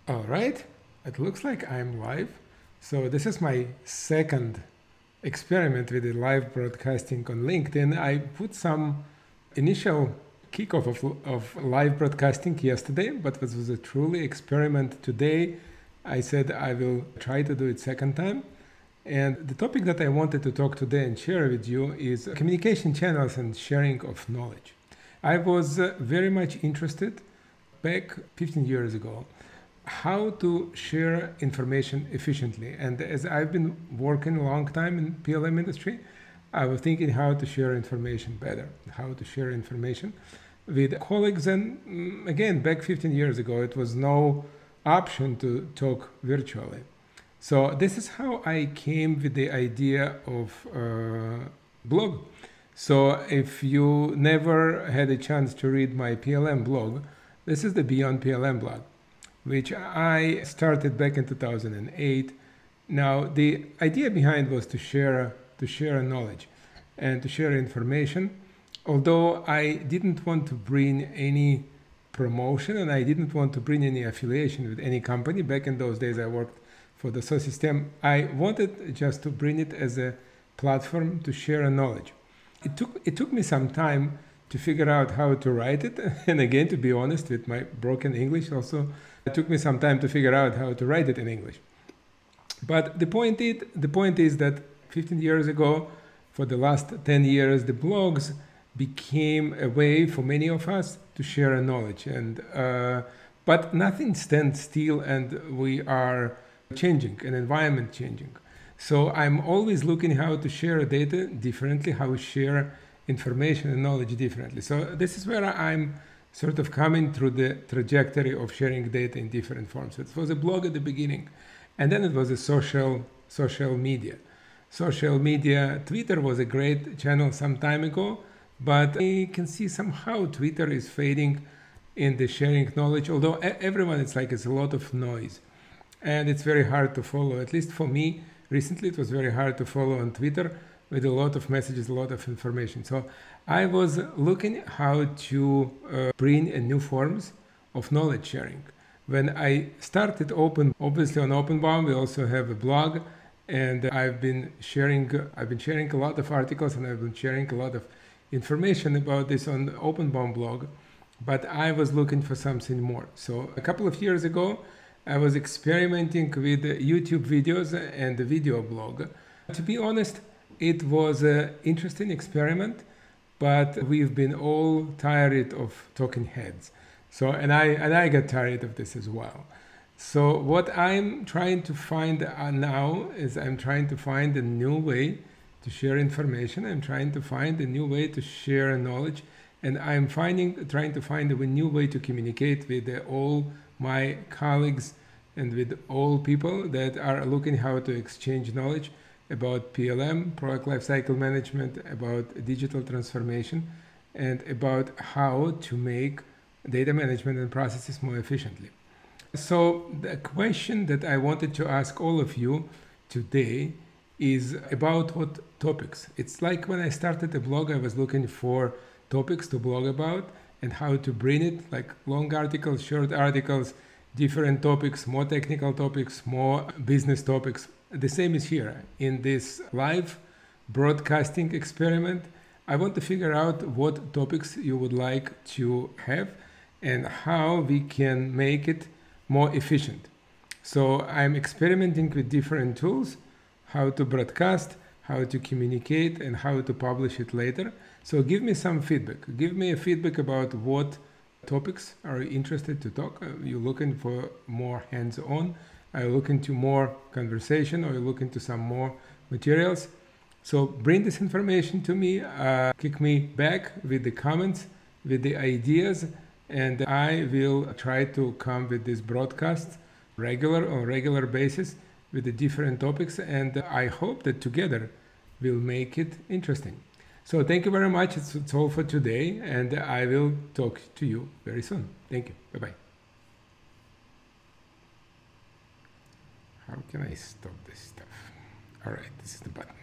All right, it looks like I'm live. So this is my second experiment with the live broadcasting on LinkedIn. I put some initial kickoff of live broadcasting yesterday, but this was a truly experiment today. I said I will try to do it second time. And the topic that I wanted to talk today and share with you is communication channels and sharing of knowledge. I was very much interested back 15 years ago how to share information efficiently. And as I've been working a long time in PLM industry, I was thinking how to share information better, how to share information with colleagues. And again, back 15 years ago, it was no option to talk virtually. So this is how I came with the idea of blog. So if you never had a chance to read my PLM blog, this is the Beyond PLM blog, which I started back in 2008. Now, the idea behind was to share knowledge and to share information. Although I didn't want to bring any promotion and I didn't want to bring any affiliation with any company. Back in those days, I worked for the SO system. I wanted just to bring it as a platform to share knowledge. It took me some time to figure out how to write it. And again, to be honest, with my broken English also, it took me some time to figure out how to write it in English. But the point is that 15 years ago, for the last 10 years, the blogs became a way for many of us to share knowledge. And but nothing stands still, and we are changing, an environment changing. So I'm always looking how to share data differently, how to share information and knowledge differently. So this is where I'm sort of coming through the trajectory of sharing data in different forms. It was a blog at the beginning, and then it was a social media. Social media, Twitter was a great channel some time ago, but I can see somehow Twitter is fading in the sharing knowledge, although everyone, it's a lot of noise. And it's very hard to follow, at least for me. Recently, it was very hard to follow on Twitter with a lot of messages, a lot of information. So I was looking how to bring new forms of knowledge sharing. When I started obviously on OpenBOM, we also have a blog, and I've been sharing a lot of articles, and I've been sharing a lot of information about this on the OpenBOM blog, but I was looking for something more. So a couple of years ago, I was experimenting with YouTube videos and the video blog. To be honest, it was an interesting experiment, but we've been all tired of talking heads. So, and I got tired of this as well. So what I'm trying to find now is I'm trying to find a new way to share information. I'm trying to find a new way to share knowledge. And I'm trying to find a new way to communicate with all my colleagues and with all people that are looking how to exchange knowledge about PLM, product lifecycle management, about digital transformation, and about how to make data management and processes more efficiently. So the question that I wanted to ask all of you today is about what topics. It's like when I started the blog, I was looking for topics to blog about and how to bring it, like long articles, short articles, different topics, more technical topics, more business topics. The same is here. In this live broadcasting experiment, I want to figure out what topics you would like to have and how we can make it more efficient. So I'm experimenting with different tools, how to broadcast, how to communicate, and how to publish it later. So give me some feedback. Give me a feedback about what topics are you interested to talk. Are you looking for more hands-on? Are you looking to more conversation? Or are you looking to some more materials? So bring this information to me. Kick me back with the comments, with the ideas, and I will try to come with this broadcast on regular basis with the different topics, and I hope that together we'll make it interesting. So thank you very much. It's all for today, and I will talk to you very soon. Thank you. Bye-bye. How can I stop this stuff? All right, this is the button.